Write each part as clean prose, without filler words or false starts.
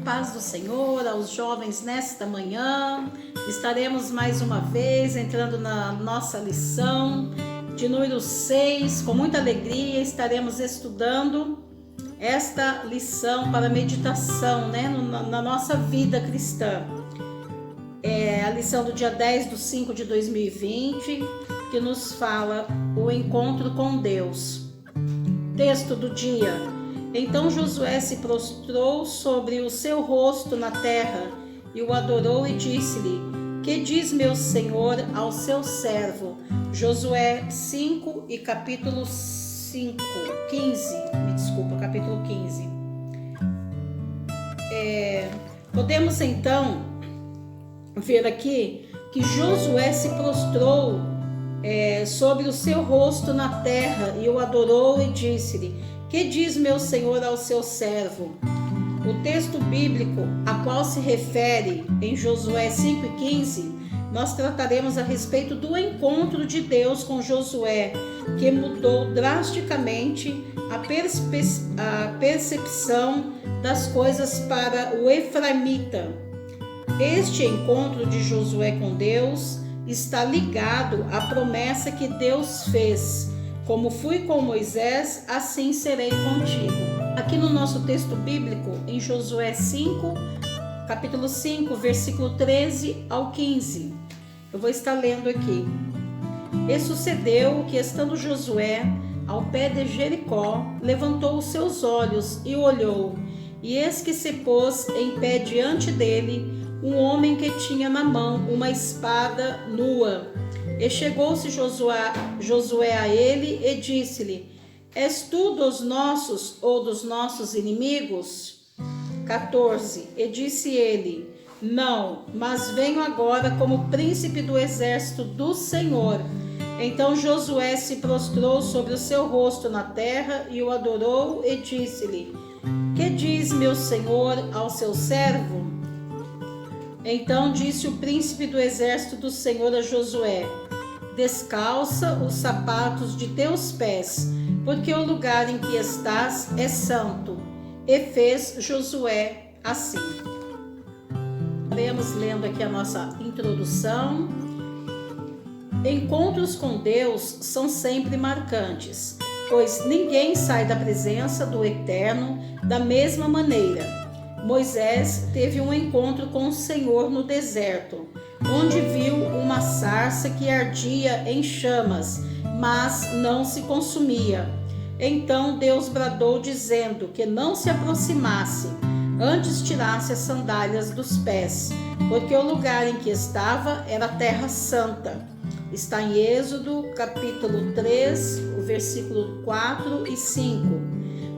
paz do Senhor aos jovens nesta manhã. Estaremos mais uma vez entrando na nossa lição de número 6. Com muita alegria estaremos estudando esta lição para meditação, na nossa vida cristã. É a lição do dia 10/5 de 2020, que nos fala o encontro com Deus. Texto do dia. Então Josué se prostrou sobre o seu rosto na terra e o adorou e disse-lhe: Que diz meu senhor ao seu servo? Josué 5 e capítulo 15. Capítulo 15. Podemos então ver aqui que Josué se prostrou sobre o seu rosto na terra e o adorou e disse-lhe: Que diz meu senhor ao seu servo? O texto bíblico a qual se refere em Josué 5:15, nós trataremos a respeito do encontro de Deus com Josué, que mudou drasticamente a percepção das coisas para o efraimita. Este encontro de Josué com Deus está ligado à promessa que Deus fez: Como fui com Moisés, assim serei contigo. Aqui no nosso texto bíblico, em Josué 5, capítulo 5, versículo 13 ao 15. Eu vou estar lendo aqui. E sucedeu que, estando Josué ao pé de Jericó, levantou os seus olhos e olhou, e eis que se pôs em pé diante dele um homem que tinha na mão uma espada nua. E chegou-se Josué a ele e disse-lhe: És tu dos nossos ou dos nossos inimigos? 14. E disse ele: Não, mas venho agora como príncipe do exército do Senhor. Então Josué se prostrou sobre o seu rosto na terra e o adorou e disse-lhe: Que diz meu senhor ao seu servo? Então disse o príncipe do exército do Senhor a Josué: Descalça os sapatos de teus pés, porque o lugar em que estás é santo. E fez Josué assim. Estaremos lendo aqui a nossa introdução. Encontros com Deus são sempre marcantes, pois ninguém sai da presença do Eterno da mesma maneira. Moisés teve um encontro com o Senhor no deserto, onde viu uma sarça que ardia em chamas, mas não se consumia. Então Deus bradou dizendo que não se aproximasse, antes tirasse as sandálias dos pés, porque o lugar em que estava era terra santa. Está em Êxodo capítulo 3, o versículo 4 e 5.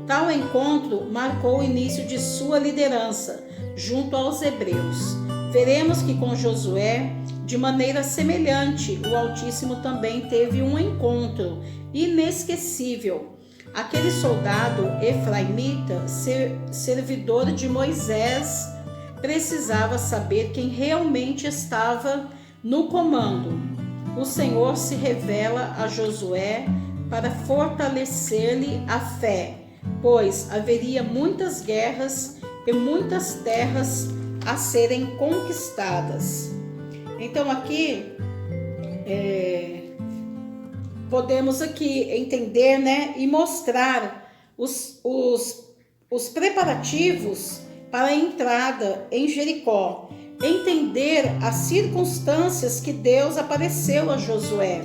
Tal encontro marcou o início de sua liderança junto aos hebreus. Veremos que com Josué, de maneira semelhante, o Altíssimo também teve um encontro inesquecível. Aquele soldado efraimita, servidor de Moisés, precisava saber quem realmente estava no comando. O Senhor se revela a Josué para fortalecer-lhe a fé, pois haveria muitas guerras e muitas terras a serem conquistadas. Então aqui podemos aqui entender, e mostrar os preparativos para a entrada em Jericó, entender as circunstâncias que Deus apareceu a Josué.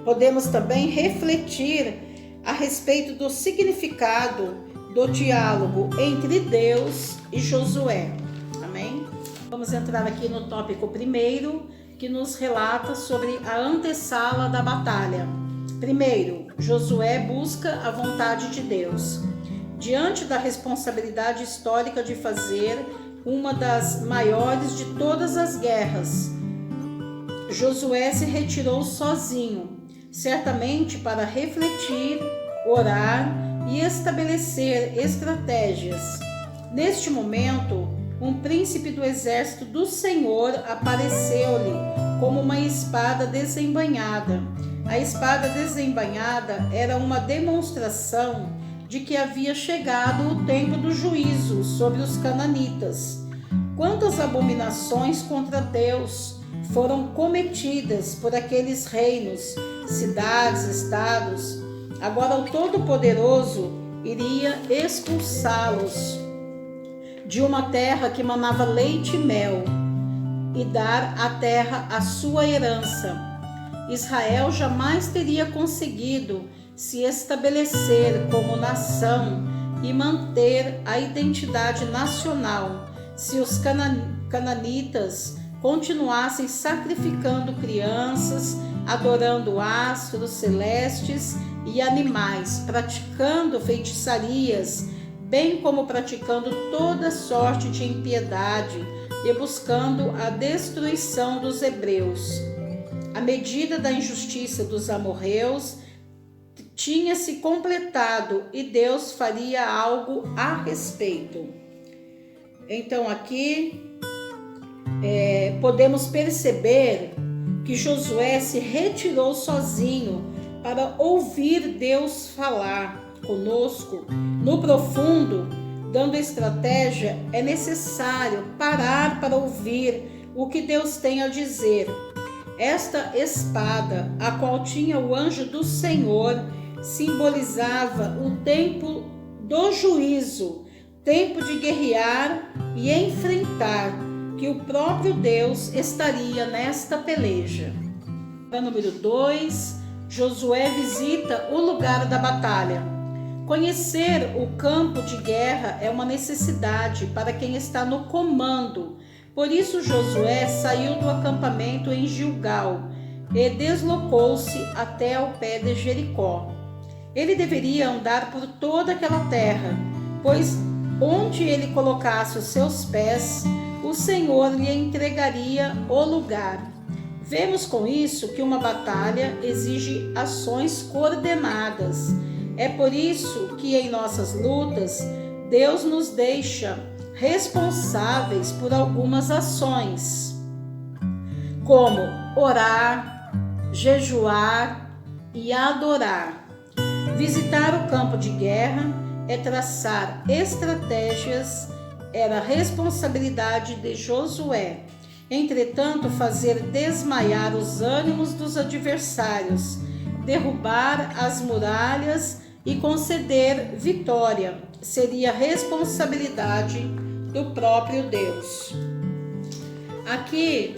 Podemos também refletir a respeito do significado do diálogo entre Deus e Josué. Amém? Vamos entrar aqui no tópico primeiro, que nos relata sobre a antessala da batalha. Primeiro, Josué busca a vontade de Deus. Diante da responsabilidade histórica de fazer uma das maiores de todas as guerras, Josué se retirou sozinho, certamente para refletir, orar e estabelecer estratégias. Neste momento, um príncipe do exército do Senhor apareceu-lhe como uma espada desembainhada. A espada desembainhada era uma demonstração de de que havia chegado o tempo do juízo sobre os cananitas. Quantas abominações contra Deus foram cometidas por aqueles reinos, cidades, estados. Agora o Todo-Poderoso iria expulsá-los de uma terra que manava leite e mel e dar à terra a sua herança. Israel jamais teria conseguido se estabelecer como nação e manter a identidade nacional se os cananitas continuassem sacrificando crianças, adorando astros celestes e animais, praticando feitiçarias, bem como praticando toda sorte de impiedade e buscando a destruição dos hebreus. A medida da injustiça dos amorreus tinha se completado e Deus faria algo a respeito. Então aqui podemos perceber que Josué se retirou sozinho para ouvir Deus falar conosco no profundo. Dando estratégia, é necessário parar para ouvir o que Deus tem a dizer. Esta espada, a qual tinha o anjo do Senhor, simbolizava o tempo do juízo, tempo de guerrear e enfrentar, que o próprio Deus estaria nesta peleja. Número 2, Josué visita o lugar da batalha. Conhecer o campo de guerra é uma necessidade para quem está no comando. Por isso Josué saiu do acampamento em Gilgal e deslocou-se até ao pé de Jericó. Ele deveria andar por toda aquela terra, pois onde ele colocasse os seus pés, o Senhor lhe entregaria o lugar. Vemos com isso que uma batalha exige ações coordenadas. É por isso que em nossas lutas, Deus nos deixa responsáveis por algumas ações, como orar, jejuar e adorar. Visitar o campo de guerra é traçar estratégias, era responsabilidade de Josué. Entretanto, fazer desmaiar os ânimos dos adversários, derrubar as muralhas e conceder vitória seria responsabilidade do próprio Deus. Aqui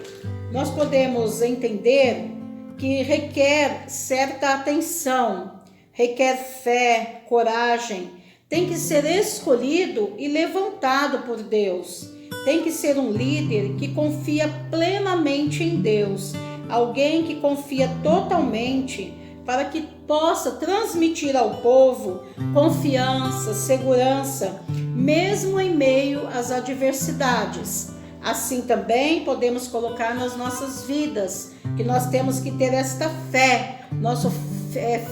nós podemos entender que requer certa atenção, requer fé, coragem, tem que ser escolhido e levantado por Deus. Tem que ser um líder que confia plenamente em Deus, alguém que confia totalmente para que possa transmitir ao povo confiança, segurança, mesmo em meio às adversidades. Assim também podemos colocar nas nossas vidas, que nós temos que ter esta fé, nosso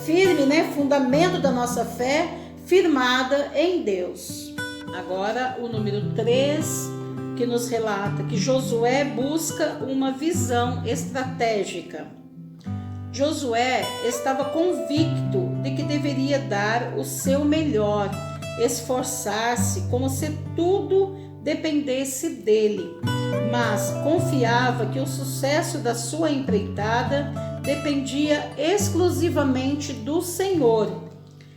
firme, fundamento da nossa fé, firmada em Deus. Agora o número 3, que nos relata que Josué busca uma visão estratégica. Josué estava convicto de que deveria dar o seu melhor, esforçar-se como se tudo dependesse dele, mas confiava que o sucesso da sua empreitada dependia exclusivamente do Senhor.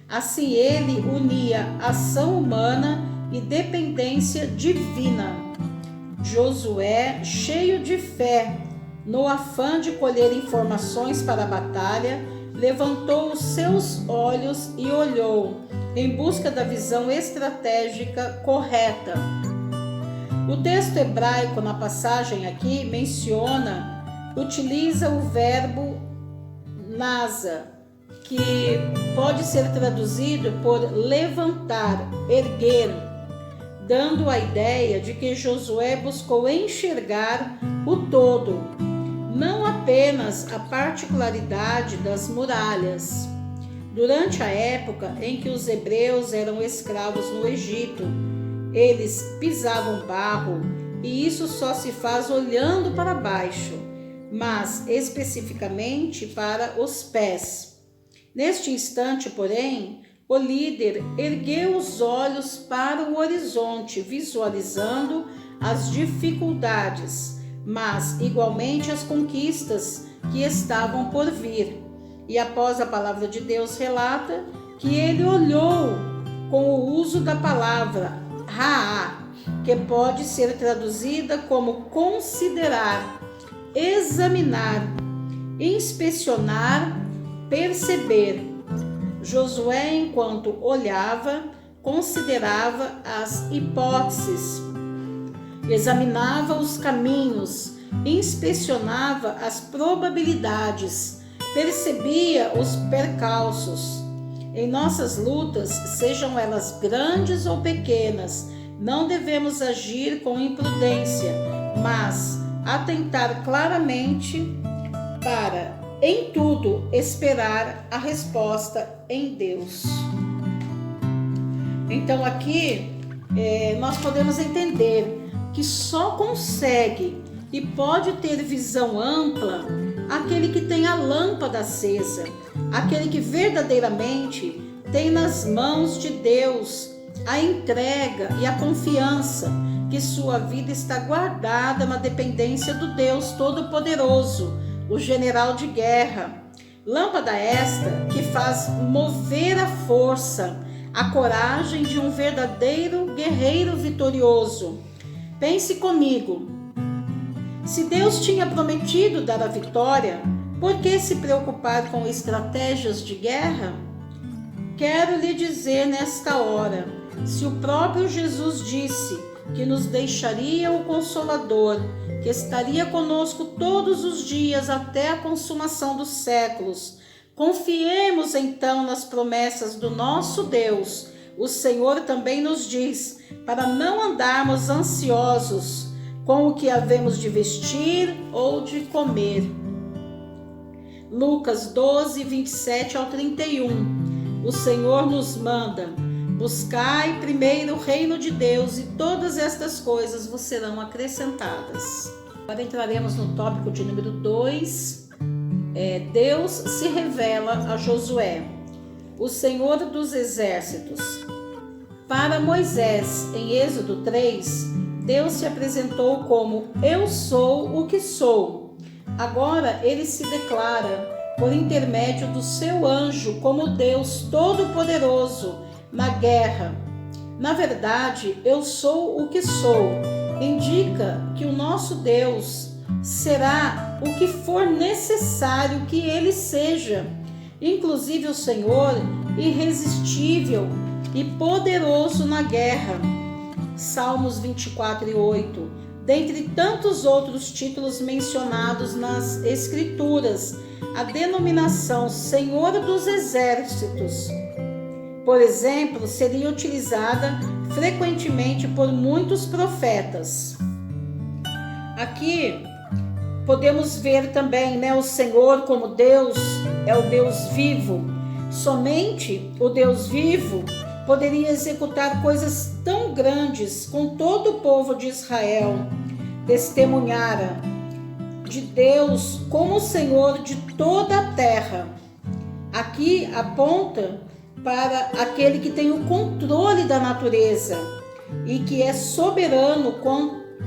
Assim ele unia ação humana e dependência divina. Josué, cheio de fé, no afã de colher informações para a batalha, levantou os seus olhos e olhou, em busca da visão estratégica correta. O texto hebraico na passagem aqui utiliza o verbo nasa, que pode ser traduzido por levantar, erguer, dando a ideia de que Josué buscou enxergar o todo, não apenas a particularidade das muralhas. Durante a época em que os hebreus eram escravos no Egito, eles pisavam barro, e isso só se faz olhando para baixo, mas especificamente para os pés. Neste instante, porém, o líder ergueu os olhos para o horizonte, visualizando as dificuldades, mas igualmente as conquistas que estavam por vir. E após a palavra de Deus relata que ele olhou com o uso da palavra Raá, que pode ser traduzida como considerar, examinar, inspecionar, perceber. Josué, enquanto olhava, considerava as hipóteses, examinava os caminhos, inspecionava as probabilidades, percebia os percalços. Em nossas lutas, sejam elas grandes ou pequenas, não devemos agir com imprudência, mas atentar claramente para, em tudo, esperar a resposta em Deus. Então aqui nós podemos entender que só consegue e pode ter visão ampla aquele que tem a lâmpada acesa, aquele que verdadeiramente tem nas mãos de Deus a entrega e a confiança que sua vida está guardada na dependência do Deus Todo-Poderoso, o general de guerra. Lâmpada esta que faz mover a força, a coragem de um verdadeiro guerreiro vitorioso. Pense comigo. Se Deus tinha prometido dar a vitória, por que se preocupar com estratégias de guerra? Quero lhe dizer nesta hora, se o próprio Jesus disse que nos deixaria o Consolador, que estaria conosco todos os dias até a consumação dos séculos, confiemos então nas promessas do nosso Deus. O Senhor também nos diz para não andarmos ansiosos com o que havemos de vestir ou de comer. Lucas 12, 27 ao 31. O Senhor nos manda: buscai primeiro o reino de Deus e todas estas coisas vos serão acrescentadas. Agora entraremos no tópico de número 2. Deus se revela a Josué, o Senhor dos Exércitos. Para Moisés, em Êxodo 3, Deus se apresentou como Eu sou o que sou. Agora ele se declara, por intermédio do seu anjo, como Deus Todo-Poderoso na guerra. Na verdade, Eu sou o que sou indica que o nosso Deus será o que for necessário que ele seja, inclusive o Senhor irresistível e poderoso na guerra. Salmos 24 e 8, dentre tantos outros títulos mencionados nas Escrituras, a denominação Senhor dos Exércitos, por exemplo, seria utilizada frequentemente por muitos profetas. Aqui podemos ver também, o Senhor como Deus, é o Deus vivo. Somente o Deus vivo poderia executar coisas tão grandes com todo o povo de Israel. Testemunhara de Deus como o Senhor de toda a terra. Aqui aponta para aquele que tem o controle da natureza e que é soberano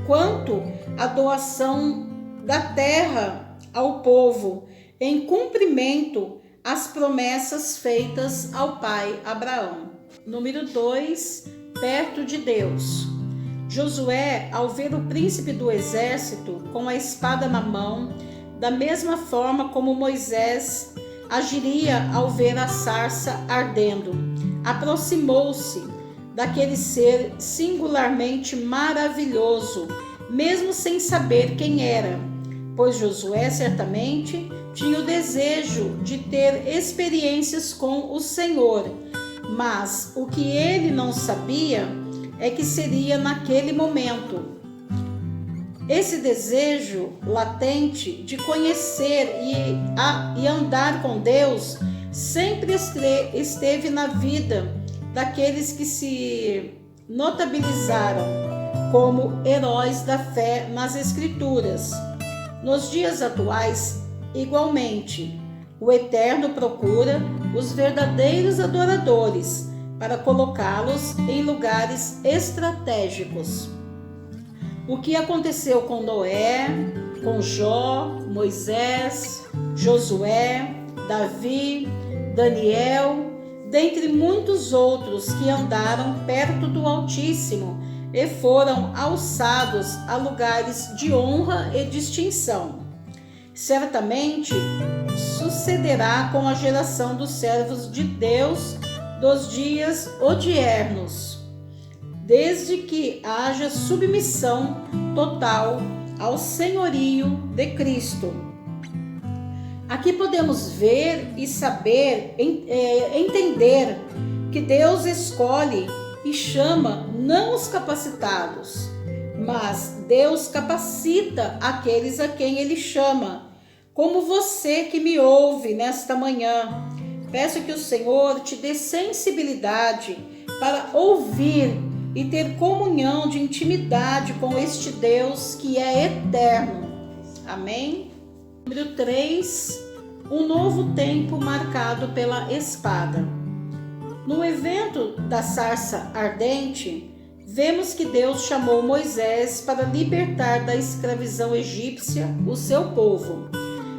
quanto à doação da terra ao povo, em cumprimento às promessas feitas ao pai Abraão. Número 2, perto de Deus. Josué, ao ver o príncipe do exército com a espada na mão, da mesma forma como Moisés agiria ao ver a sarça ardendo, aproximou-se daquele ser singularmente maravilhoso, mesmo sem saber quem era, pois Josué certamente tinha o desejo de ter experiências com o Senhor, mas o que ele não sabia é que seria naquele momento. Esse desejo latente de conhecer e andar com Deus sempre esteve na vida daqueles que se notabilizaram como heróis da fé nas Escrituras. Nos dias atuais, igualmente, o Eterno procura os verdadeiros adoradores, para colocá-los em lugares estratégicos. O que aconteceu com Noé, com Jó, Moisés, Josué, Davi, Daniel, dentre muitos outros que andaram perto do Altíssimo e foram alçados a lugares de honra e distinção. Certamente sucederá com a geração dos servos de Deus dos dias odiernos, desde que haja submissão total ao senhorio de Cristo. Aqui podemos ver e saber, entender que Deus escolhe e chama não os capacitados, mas Deus capacita aqueles a quem Ele chama, como você que me ouve nesta manhã. Peço que o Senhor te dê sensibilidade para ouvir e ter comunhão de intimidade com este Deus que é eterno. Amém? Número 3, um novo tempo marcado pela espada. No evento da sarça ardente, vemos que Deus chamou Moisés para libertar da escravidão egípcia o seu povo.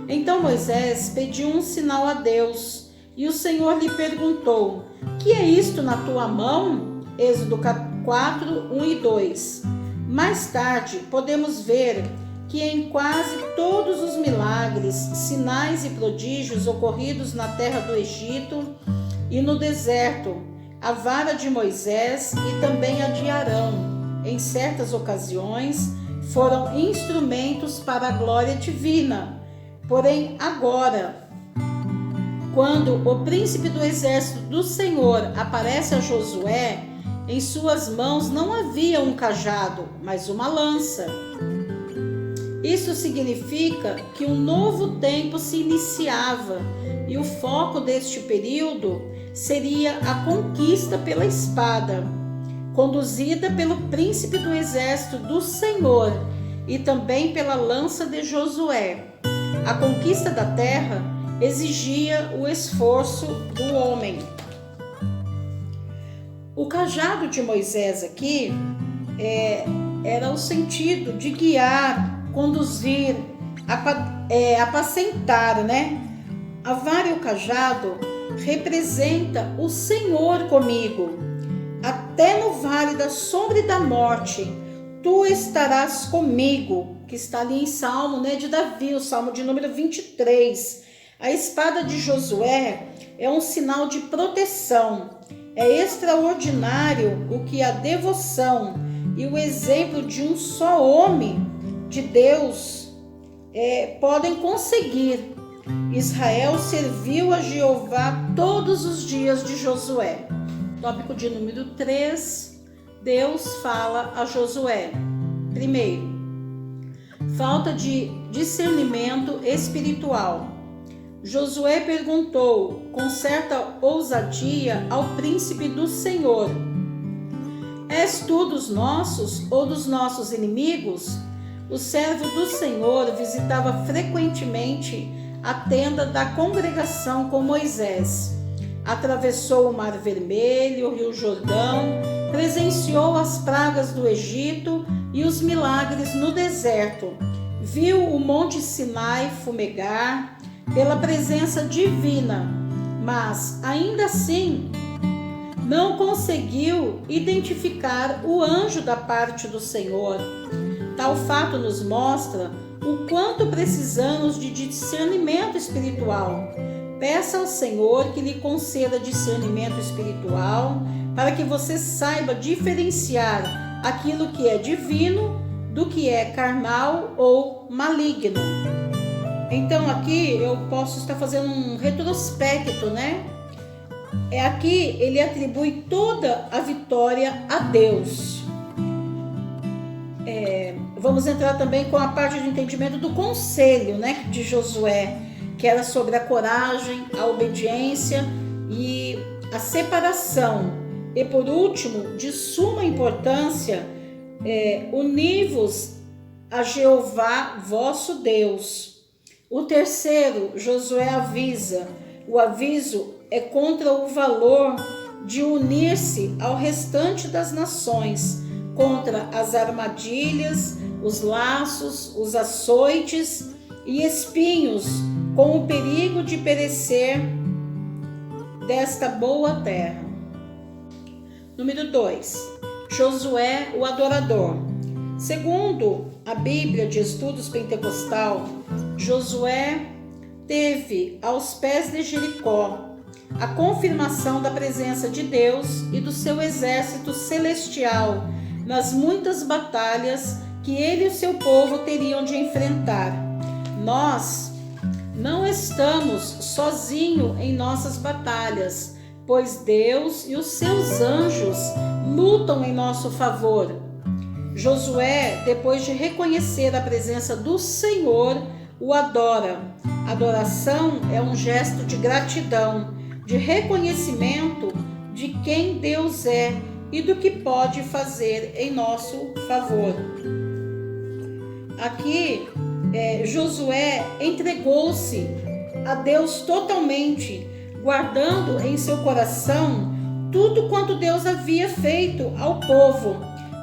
Então Moisés pediu um sinal a Deus, e o Senhor lhe perguntou: que é isto na tua mão? Êxodo 4, 1 e 2. Mais tarde, podemos ver que em quase todos os milagres, sinais e prodígios ocorridos na terra do Egito e no deserto, a vara de Moisés e também a de Arão, em certas ocasiões, foram instrumentos para a glória divina. Porém, agora, quando o príncipe do exército do Senhor aparece a Josué, em suas mãos não havia um cajado, mas uma lança. Isso significa que um novo tempo se iniciava e o foco deste período seria a conquista pela espada, conduzida pelo príncipe do exército do Senhor e também pela lança de Josué. A conquista da terra exigia o esforço do homem. O cajado de Moisés aqui era o sentido de guiar, conduzir, apacentar, né? A vara e o cajado representa o Senhor comigo. Até no vale da sombra e da morte, tu estarás comigo, que está ali em Salmo, né, de Davi, o Salmo de número 23. A espada de Josué é um sinal de proteção. É extraordinário o que a devoção e o exemplo de um só homem de Deus podem conseguir. Israel serviu a Jeová todos os dias de Josué. Tópico de número 3, Deus fala a Josué. Primeiro, falta de discernimento espiritual. Josué perguntou com certa ousadia ao príncipe do Senhor: és tu dos nossos ou dos nossos inimigos? O servo do Senhor visitava frequentemente a tenda da congregação com Moisés. Atravessou o Mar Vermelho, o Rio Jordão, presenciou as pragas do Egito e os milagres no deserto. Viu o Monte Sinai fumegar pela presença divina, mas ainda assim não conseguiu identificar o anjo da parte do Senhor. Tal fato nos mostra o quanto precisamos de discernimento espiritual. Peça ao Senhor que lhe conceda discernimento espiritual para que você saiba diferenciar aquilo que é divino do que é carnal ou maligno. Então aqui eu posso estar fazendo um retrospecto, né? Aqui ele atribui toda a vitória a Deus. Vamos entrar também com a parte de entendimento do conselho, né, de Josué, que era sobre a coragem, a obediência e a separação. E por último, de suma importância, univos a Jeová vosso Deus. O terceiro, Josué avisa. O aviso é contra o valor de unir-se ao restante das nações, contra as armadilhas, os laços, os açoites e espinhos, com o perigo de perecer desta boa terra. Número 2. Josué, o adorador. Segundo a Bíblia de Estudos Pentecostal, Josué teve aos pés de Jericó a confirmação da presença de Deus e do seu exército celestial nas muitas batalhas que ele e o seu povo teriam de enfrentar. Nós não estamos sozinhos em nossas batalhas, pois Deus e os seus anjos lutam em nosso favor. Josué, depois de reconhecer a presença do Senhor, o adora. Adoração é um gesto de gratidão, de reconhecimento de quem Deus é e do que pode fazer em nosso favor. Aqui, Josué entregou-se a Deus totalmente, guardando em seu coração tudo quanto Deus havia feito ao povo,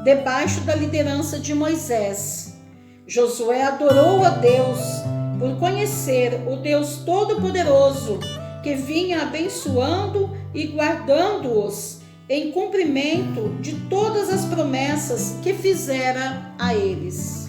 debaixo da liderança de Moisés. Josué adorou a Deus por conhecer o Deus Todo-Poderoso, que vinha abençoando e guardando-os em cumprimento de todas as promessas que fizera a eles.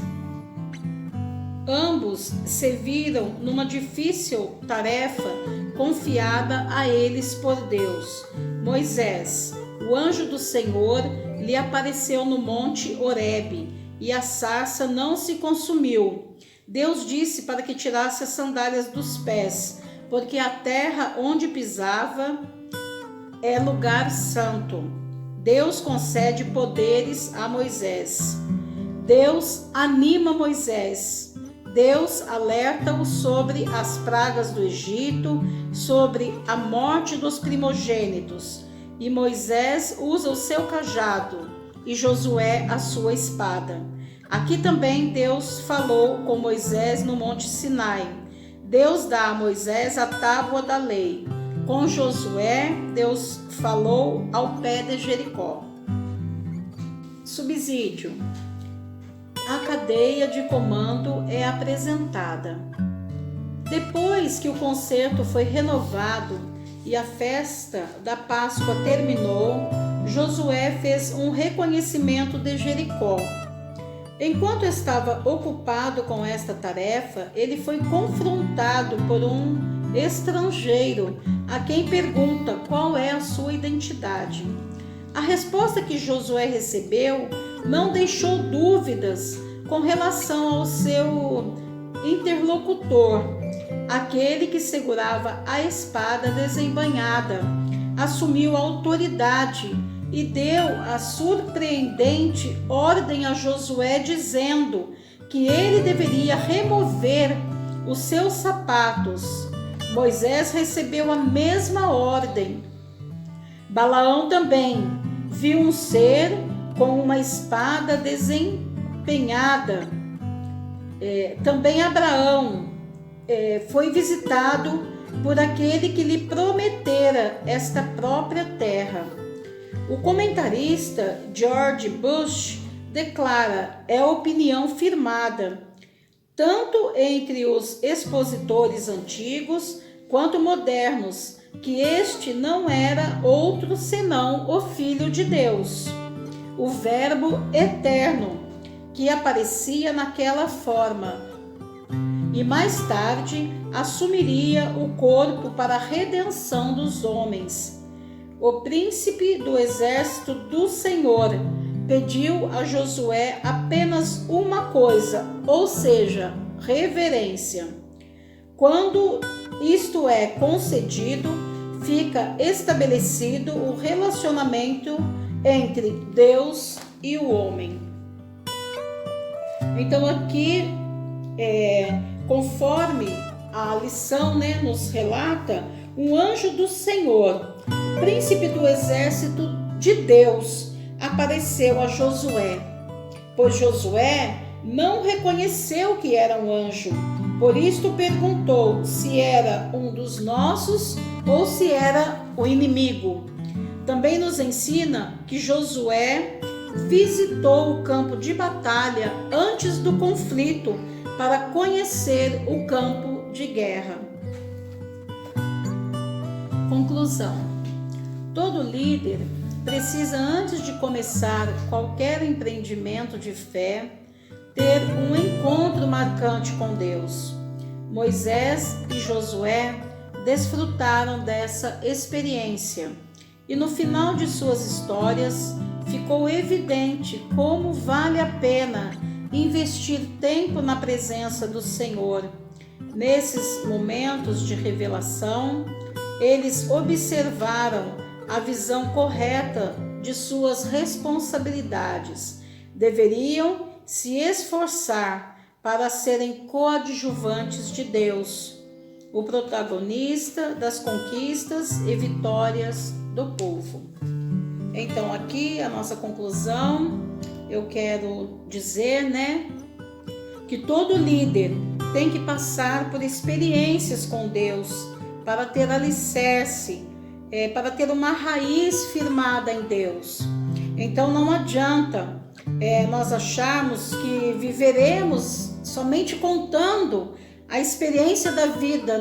Ambos se viram numa difícil tarefa confiada a eles por Deus. Moisés, o anjo do Senhor, lhe apareceu no monte Horebe, e a sarça não se consumiu. Deus disse para que tirasse as sandálias dos pés, porque a terra onde pisava é lugar santo. Deus concede poderes a Moisés. Deus anima Moisés. Deus alerta-o sobre as pragas do Egito, sobre a morte dos primogênitos. E Moisés usa o seu cajado e Josué a sua espada. Aqui também Deus falou com Moisés no monte Sinai. Deus dá a Moisés a tábua da lei. Com Josué, Deus falou ao pé de Jericó. Subsídio. A cadeia de comando é apresentada. Depois que o concerto foi renovado e a festa da Páscoa terminou, Josué fez um reconhecimento de Jericó. Enquanto estava ocupado com esta tarefa, ele foi confrontado por um estrangeiro, a quem pergunta qual é a sua identidade. A resposta que Josué recebeu não deixou dúvidas com relação ao seu interlocutor. Aquele que segurava a espada desembainhada assumiu a autoridade e deu a surpreendente ordem a Josué, dizendo que ele deveria remover os seus sapatos. Moisés recebeu a mesma ordem. Balaão também viu um ser com uma espada desempenhada. Também Abraão foi visitado por aquele que lhe prometera esta própria terra. O comentarista George Bush declara: é opinião firmada, tanto entre os expositores antigos quanto modernos, que este não era outro senão o Filho de Deus, o Verbo eterno, que aparecia naquela forma e mais tarde assumiria o corpo para a redenção dos homens. O príncipe do exército do Senhor pediu a Josué apenas uma coisa, ou seja, reverência. Quando isto é concedido, fica estabelecido o relacionamento entre Deus e o homem. Então aqui, conforme a lição nos relata, um anjo do Senhor, príncipe do exército de Deus, apareceu a Josué, pois Josué não reconheceu que era um anjo. Por isto perguntou se era um dos nossos ou se era o inimigo. Também nos ensina que Josué visitou o campo de batalha antes do conflito para conhecer o campo de guerra. Conclusão: todo líder precisa, antes de começar qualquer empreendimento de fé, ter um encontro marcante com Deus. Moisés e Josué desfrutaram dessa experiência e no final de suas histórias ficou evidente como vale a pena investir tempo na presença do Senhor. Nesses momentos de revelação, eles observaram a visão correta de suas responsabilidades. Deveriam se esforçar para serem coadjuvantes de Deus, o protagonista das conquistas e vitórias do povo. Então, aqui a nossa conclusão, eu quero dizer, que todo líder tem que passar por experiências com Deus para ter alicerce, para ter uma raiz firmada em Deus. Então, não adianta nós acharmos que viveremos somente contando a experiência da vida,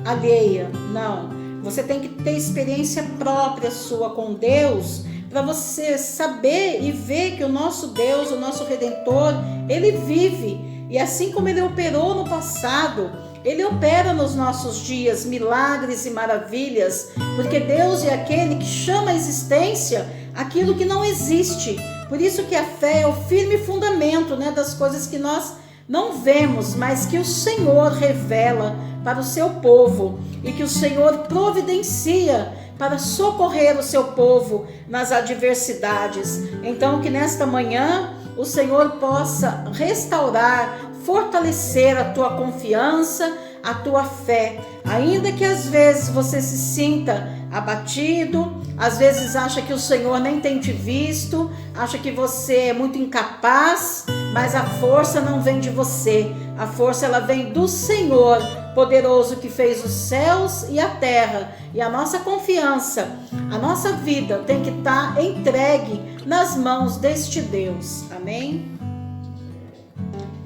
alheia. Não, você tem que ter experiência própria sua com Deus, para você saber e ver que o nosso Deus, o nosso Redentor, Ele vive. E assim como Ele operou no passado, Ele opera nos nossos dias milagres e maravilhas, porque Deus é aquele que chama à existência aquilo que não existe. Por isso que a fé é o firme fundamento das coisas que nós não vemos, mas que o Senhor revela para o seu povo e que o Senhor providencia para socorrer o seu povo nas adversidades. Então, que nesta manhã o Senhor possa restaurar, fortalecer a tua confiança, a tua fé, ainda que às vezes você se sinta abatido, às vezes acha que o Senhor nem tem te visto, acha que você é muito incapaz, mas a força não vem de você, a força ela vem do Senhor poderoso que fez os céus e a terra. E a nossa confiança, a nossa vida tem que estar entregue nas mãos deste Deus. Amém?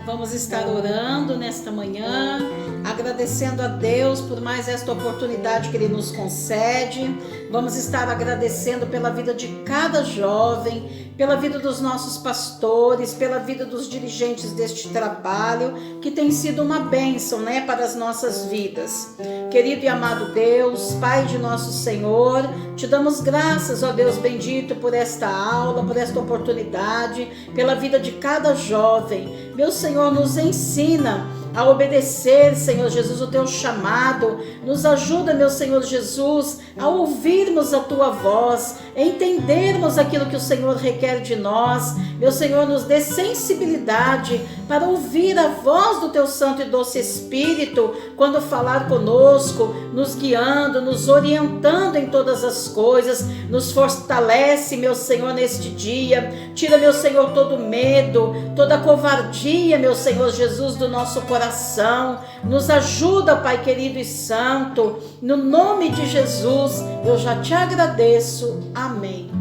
Vamos estar orando nesta manhã, agradecendo a Deus por mais esta oportunidade que Ele nos concede. Vamos estar agradecendo pela vida de cada jovem, pela vida dos nossos pastores, pela vida dos dirigentes deste trabalho, que tem sido uma bênção, para as nossas vidas. Querido e amado Deus, Pai de nosso Senhor, te damos graças, ó Deus bendito, por esta aula, por esta oportunidade, pela vida de cada jovem. Meu Senhor, nos ensina a obedecer, Senhor Jesus, o teu chamado. Nos ajuda, meu Senhor Jesus, a ouvirmos a tua voz, a entendermos aquilo que o Senhor requer de nós. Meu Senhor, nos dê sensibilidade para ouvir a voz do teu Santo e Doce Espírito quando falar conosco, nos guiando, nos orientando em todas as coisas. Nos fortalece, meu Senhor, neste dia. Tira, meu Senhor, todo medo, toda covardia, meu Senhor Jesus, do nosso coração. Nos ajuda, Pai querido e santo. No nome de Jesus, eu já te agradeço. Amém.